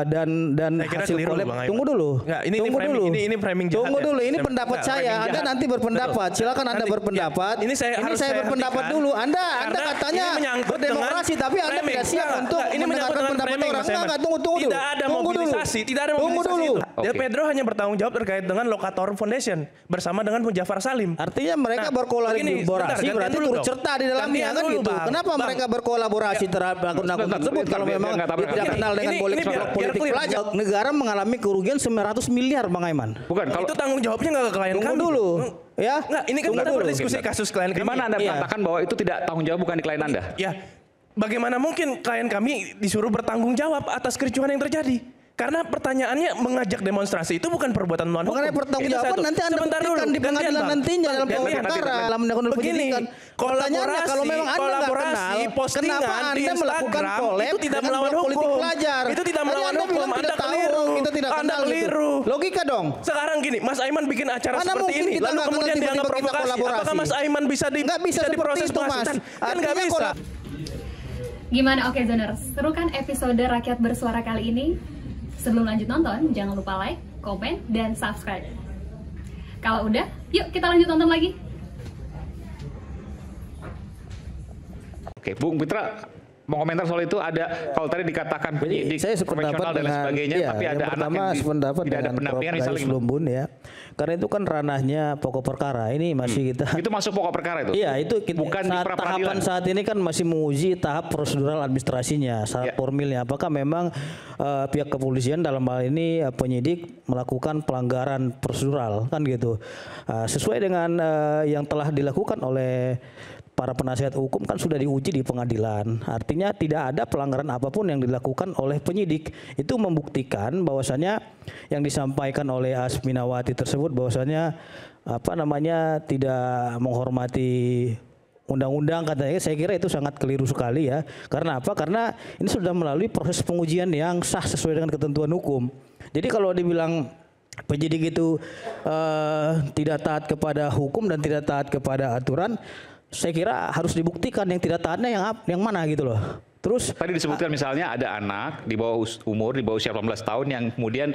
dan hasil kolab. Tunggu dulu. Ini framing jahat. Tunggu dulu, ini pendapat saya. Anda nanti berpendapat. Silakan Anda berpendapat. Ini saya berpendapat dulu. Anda katanya berdemokrasi tapi Anda tidak siap untuk mendengarkan pendapat orang. Enggak, tunggu dulu. Tidak ada mobilisasi, tidak ada mobilisasi itu. Del Pedro hanya bertanggung jawab terkait dengan Lokator Foundation bersama dengan Mujafar Salim. Artinya mereka berkolaborasi berarti turut serta di dalamnya kan gitu. Kenapa mereka berkolaborasi terhadap akun-akun tersebut kalau memang tidak kenal dengan politik pelajar? Negara mengalami kerugian 900 miliar Bang Aiman. Bukan, kalau itu tanggung jawabnya nggak ke klien kami. Tunggu dulu. Ya, nggak, ini kan kita berdiskusi kasus klien kami. Di mana Anda mengatakan bahwa itu tidak tanggung jawab bukan di klien Anda? Ya, bagaimana mungkin klien kami disuruh bertanggung jawab atas kericuhan yang terjadi? Karena pertanyaannya mengajak demonstrasi itu bukan perbuatan melawan hukum. Mengenai pertanggungjawaban nanti Anda buktikan di pengadilan nantinya dalam perkara. Begini, kolaborasi, kalau memang Anda nggak kenal, kenapa Anda melakukan kolab itu tidak melawan politik hukum. pelajar? Itu tidak melawan hukum. Anda keliru. Kita tidak Anda kenal keliru. Logika dong. Sekarang gini, Mas Aiman bikin acara Mana seperti ini, lalu kemudian dianggap provokasi. Apakah Mas Aiman bisa diproses pengasutan? Kan nggak bisa. Gimana Oke Zoners? Seru kan episode Rakyat Bersuara kali ini? Sebelum lanjut nonton, jangan lupa like, komen, dan subscribe. Kalau udah, yuk kita lanjut nonton lagi. Oke, Bung Pitra mau komentar soal itu. Ada kalau tadi dikatakan penyidik profesional dan lain sebagainya, tapi ada anak yang tidak ada pendampingan misalnya Lumbun ya. Karena itu kan ranahnya pokok perkara. Ini masih kita. Itu masuk pokok perkara itu? Iya, itu kita, bukan di tahapan saat ini kan masih menguji tahap prosedural administrasinya, syarat formilnya. Apakah memang pihak kepolisian dalam hal ini penyidik melakukan pelanggaran prosedural kan gitu. Sesuai dengan yang telah dilakukan oleh para penasihat hukum kan sudah diuji di pengadilan. Artinya tidak ada pelanggaran apapun yang dilakukan oleh penyidik. Itu membuktikan bahwasannya yang disampaikan oleh Asminawati tersebut bahwasannya tidak menghormati undang-undang katanya. Saya kira itu sangat keliru sekali ya. Karena apa? Karena ini sudah melalui proses pengujian yang sah sesuai dengan ketentuan hukum. Jadi kalau dibilang penyidik itu tidak taat kepada hukum dan tidak taat kepada aturan, saya kira harus dibuktikan yang tidak taatnya yang mana gitu loh. Terus tadi disebutkan misalnya ada anak di bawah umur, di bawah usia 18 tahun yang kemudian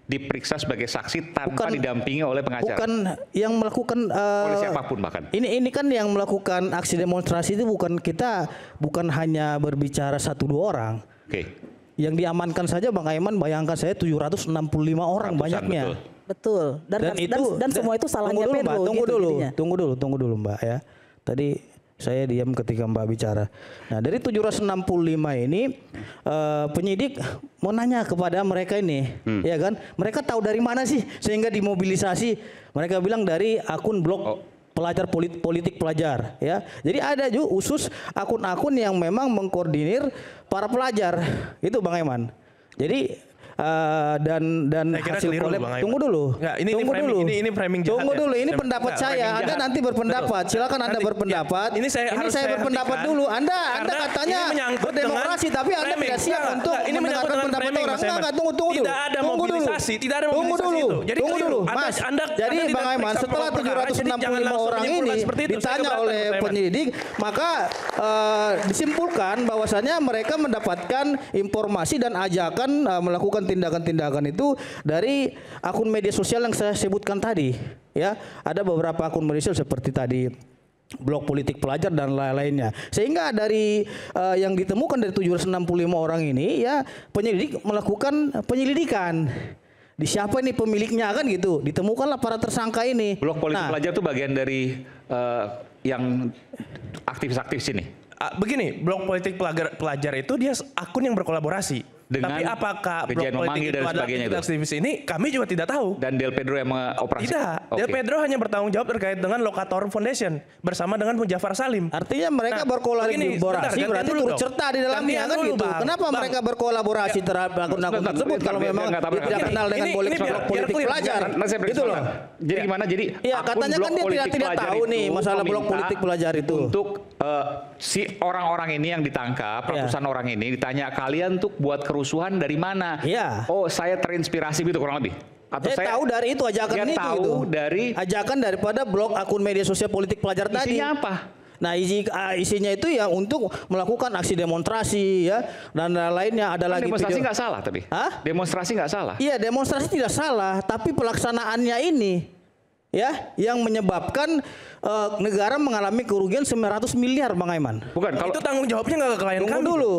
diperiksa sebagai saksi tanpa didampingi oleh pengacara. Bukan yang melakukan oleh siapapun bahkan. Ini kan yang melakukan aksi demonstrasi itu bukan hanya berbicara 1-2 orang. Oke. Yang diamankan saja Bang Aiman, bayangkan saya 765 orang banyaknya. Betul. Dan semua itu salahnya Pedro. Tunggu dulu Mbak ya. Tadi saya diam ketika Mbak bicara. Nah, dari 765 ini penyidik mau nanya kepada mereka ini, ya kan? Mereka tahu dari mana sih sehingga dimobilisasi? Mereka bilang dari akun blog pelajar politik pelajar, ya. Jadi ada juga khusus akun-akun yang memang mengkoordinir para pelajar. Itu Bang Aiman. Jadi dan hasil kolab. Tunggu dulu. Ini framing jahat. Tunggu dulu, ini pendapat saya. Anda nanti berpendapat. Silakan Anda berpendapat. Ini saya berpendapat dulu. Anda katanya berdemokrasi tapi Anda tidak siap untuk mendengarkan pendapat orang. Enggak, tunggu dulu. Tidak ada mobilisasi, tidak ada mobilisasi itu. Tunggu dulu. Mas, jadi Bang Aiman setelah 765 orang ini ditanya oleh penyidik, maka disimpulkan bahwasannya mereka mendapatkan informasi dan ajakan melakukan tindakan-tindakan itu dari akun media sosial yang saya sebutkan tadi, ya. Ada beberapa akun media sosial seperti tadi blog politik pelajar dan lain-lainnya. Sehingga dari yang ditemukan dari 765 orang ini, ya, penyidik melakukan penyelidikan. Di siapa ini pemiliknya kan gitu. Ditemukanlah para tersangka ini. Blog politik pelajar itu bagian dari yang aktivis-aktivis ini. Begini, blog politik pelajar itu dia akun yang berkolaborasi. Tapi apakah blog politik itu adalah aktivis ini, kami juga tidak tahu. Dan Del Pedro yang mengoperasikan? Tidak, Del Pedro hanya bertanggung jawab terkait dengan Lokator Foundation bersama dengan Mujafar Salim. Artinya mereka berkolaborasi berarti turut serta di dalamnya kan gitu. Kenapa mereka berkolaborasi terhadap akun-akun tersebut kalau memang tidak kenal dengan politik pelajar? Gitu loh. Jadi gimana? Jadi ya katanya kan dia tidak tahu nih masalah blog politik pelajar itu. Untuk si orang-orang ini yang ditangkap, ratusan orang ini ditanya, kalian tuh buat kerusuhan dari mana? Iya. Oh, saya terinspirasi gitu kurang lebih. Atau saya tahu dari itu ajakan itu. Tahu dari ajakan daripada blog akun media sosial politik pelajar tadi. Isinya apa? Nah, isinya itu ya untuk melakukan aksi demonstrasi ya dan lainnya. Ada lagi demonstrasi nggak salah tapi. Hah? Demonstrasi nggak salah. Iya, demonstrasi tidak salah, tapi pelaksanaannya ini ya yang menyebabkan negara mengalami kerugian 900 miliar Bang Aiman. Bukan, kalau itu tanggung jawabnya nggak ke klien kami dulu.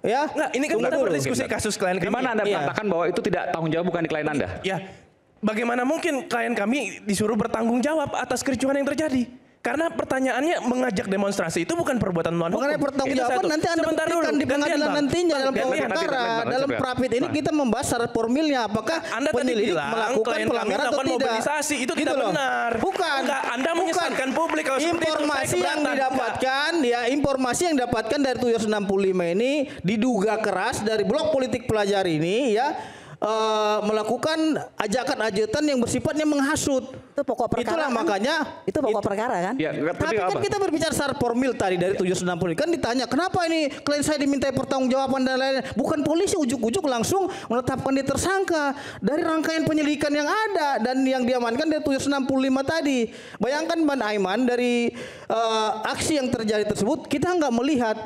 Ya, nggak, ini kan kita berdiskusi kasus klien kami. Di mana Anda mengatakan bahwa itu tidak tanggung jawab bukan di klien Anda? Ya, bagaimana mungkin klien kami disuruh bertanggung jawab atas kericuhan yang terjadi? Karena pertanyaannya mengajak demonstrasi itu bukan perbuatan melawan hukum. Mengenai pertanggungjawaban nanti Anda buktikan di pengadilan nantinya dalam perkara. Dalam prapit ini kita membahas syarat formilnya. Apakah penyelidik melakukan pelanggaran atau tidak? Mobilisasi itu tidak benar. Bukan. Anda menyesatkan publik kalau informasi yang didapatkan, ya informasi yang didapatkan dari 765 ini diduga keras dari blok politik pelajar ini ya. Melakukan ajakan-ajakan yang bersifatnya menghasut. Itu pokok perkara. Itulah kan? Makanya itu pokok perkara kan? Ya, tapi kan kita berbicara secara formil tadi dari 760 kan ditanya kenapa ini klien saya dimintai pertanggungjawaban dan lain-lain. Bukan polisi ujuk-ujuk langsung menetapkan dia tersangka dari rangkaian penyelidikan yang ada dan yang diamankan dari 765 tadi. Bayangkan Bang Aiman dari aksi yang terjadi tersebut kita nggak melihat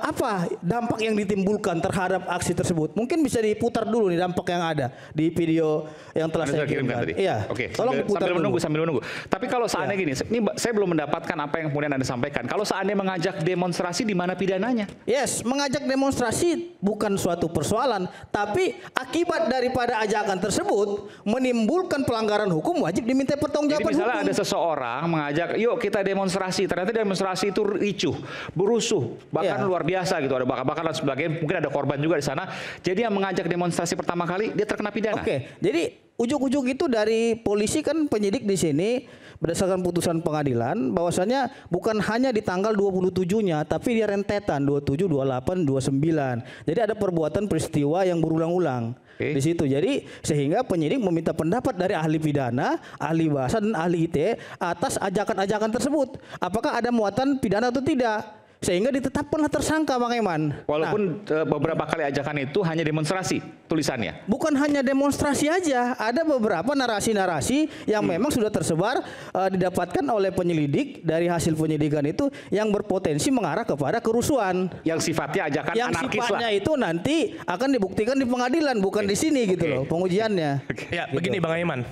apa dampak yang ditimbulkan terhadap aksi tersebut. Mungkin bisa diputar dulu nih dampak yang ada di video yang telah saya kirimkan tadi. Iya. Oke. Tolong diputar sambil menunggu. Tapi kalau seandainya gini, ini saya belum mendapatkan apa yang kemudian Anda sampaikan. Kalau seandainya mengajak demonstrasi di mana pidananya? Yes, mengajak demonstrasi bukan suatu persoalan, tapi akibat daripada ajakan tersebut menimbulkan pelanggaran hukum wajib diminta pertanggungjawaban. Jadi misalnya hukum. ada seseorang mengajak, yuk kita demonstrasi. Ternyata demonstrasi itu ricuh, berusuh. Bahkan luar biasa gitu, ada bakar-bakar dan sebagainya, mungkin ada korban juga di sana. Jadi yang mengajak demonstrasi pertama kali dia terkena pidana. Oke, jadi ujuk-ujuk itu dari polisi kan penyidik di sini berdasarkan putusan pengadilan bahwasanya bukan hanya di tanggal 27-nya tapi dia rentetan 27, 28, 29. Jadi ada perbuatan peristiwa yang berulang-ulang. Di situ. Jadi sehingga penyidik meminta pendapat dari ahli pidana, ahli bahasa dan ahli ITE atas ajakan-ajakan tersebut. Apakah ada muatan pidana atau tidak? Sehingga ditetapkanlah tersangka Bang Aiman. Walaupun beberapa kali ajakan itu hanya demonstrasi tulisannya. Bukan hanya demonstrasi aja, ada beberapa narasi-narasi yang memang sudah tersebar didapatkan oleh penyelidik dari hasil penyidikan itu yang berpotensi mengarah kepada kerusuhan. Yang sifatnya ajakan yang anarkis sifatnya lah. itu nanti akan dibuktikan di pengadilan, bukan di sini gitu loh pengujiannya. Ya, gitu. Begini Bang Aiman.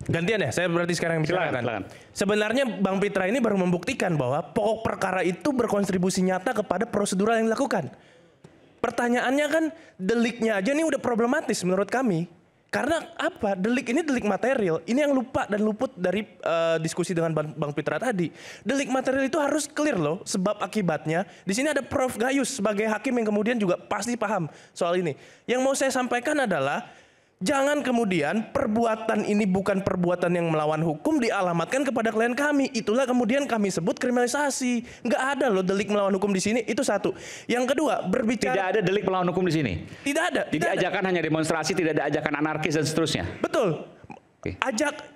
Gantian ya, saya berarti sekarang bicara kan. Silakan. Sebenarnya Bang Pitra ini baru membuktikan bahwa pokok perkara itu berkontribusi nyata kepada prosedural yang dilakukan. Pertanyaannya kan deliknya aja ini udah problematis menurut kami. Karena apa? Delik ini delik material. Ini yang lupa dan luput dari diskusi dengan Bang Pitra tadi. Delik material itu harus clear loh sebab akibatnya. Di sini ada Prof Gayus sebagai hakim yang kemudian juga pasti paham soal ini. Yang mau saya sampaikan adalah jangan kemudian perbuatan ini bukan perbuatan yang melawan hukum dialamatkan kepada klien kami. Itulah kemudian kami sebut kriminalisasi. Nggak ada loh delik melawan hukum di sini. Itu satu. Yang kedua, berbicara... Tidak ada delik melawan hukum di sini? Tidak ada. Jadi ajakan hanya demonstrasi, tidak ada ajakan anarkis dan seterusnya? Betul.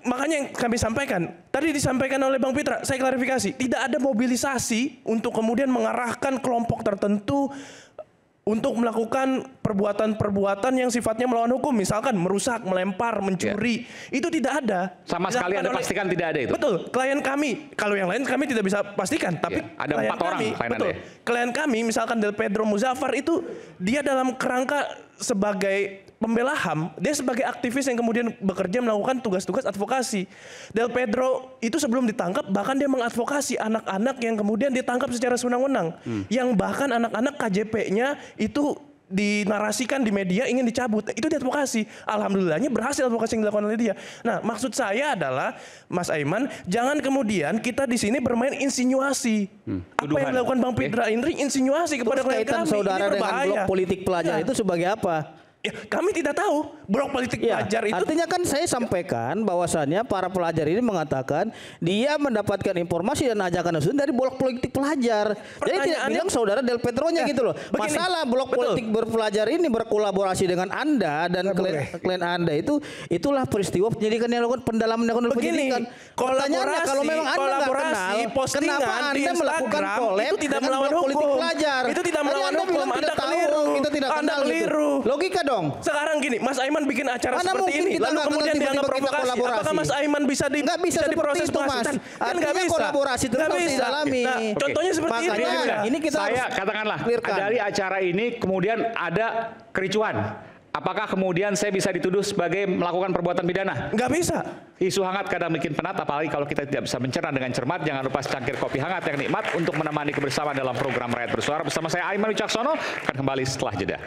Makanya yang kami sampaikan, tadi disampaikan oleh Bang Pitra, saya klarifikasi. Tidak ada mobilisasi untuk kemudian mengarahkan kelompok tertentu untuk melakukan perbuatan-perbuatan yang sifatnya melawan hukum, misalkan merusak, melempar, mencuri, itu tidak ada. Sama sekali Anda pastikan tidak ada itu? Betul, klien kami, kalau yang lain kami tidak bisa pastikan, tapi ada 4 orang klien betul, klien kami misalkan Del Pedro Muzaffar itu dia dalam kerangka sebagai pembela HAM, dia sebagai aktivis yang kemudian bekerja melakukan tugas-tugas advokasi. Del Pedro itu sebelum ditangkap bahkan dia mengadvokasi anak-anak yang kemudian ditangkap secara sewenang-wenang. Yang bahkan anak-anak KJP-nya itu dinarasikan di media ingin dicabut. Itu diadvokasi. Alhamdulillahnya berhasil advokasi yang dilakukan oleh dia. Nah, maksud saya adalah Mas Aiman, jangan kemudian kita di sini bermain insinuasi. Apa yang dilakukan Bang Pitra ini insinuasi kepada klien kami. Saudara ini dengan blok politik pelajar itu sebagai apa? Ya, kami tidak tahu blok politik pelajar itu. Artinya kan saya sampaikan bahwasannya para pelajar ini mengatakan dia mendapatkan informasi dan ajakan tersebut dari blok politik pelajar. Jadi tidak bilang saudara Del Pedronya gitu loh. Begini, masalah blok politik berpelajar ini berkolaborasi dengan Anda dan klien Anda itulah peristiwa penyidikan yang dilakukan, pendalaman yang dilakukan penyidikan. Pertanyaannya kalau memang Anda nggak kenal, kenapa Anda melakukan collab itu tidak melawan hukum. Politik pelajar? Itu tidak melawan hukum. Anda keliru. Kita tidak kenal gitu. Logika dong. Sekarang gini, Mas Aiman bikin acara Mana seperti mungkin ini, kita lalu nggak kemudian tiba-tiba dianggap kita provokasi. kolaborasi? Apakah Mas Aiman bisa Nggak bisa jadi seperti proses itu, Mas. penghasutan? Kan nggak Artinya bisa. kolaborasi terus Nggak harus bisa. didalami. Nah, Oke. contohnya seperti Makanya ini. ini kita saya harus katakanlah clearkan. dari acara ini kemudian ada kericuan. Apakah kemudian saya bisa dituduh sebagai melakukan perbuatan pidana? Nggak bisa. Isu hangat kadang bikin penat, apalagi kalau kita tidak bisa mencerna dengan cermat. Jangan lupa secangkir kopi hangat yang nikmat untuk menemani kebersamaan dalam program Rakyat Bersuara. Bersama saya Aiman Wicaksono, akan kembali setelah jeda.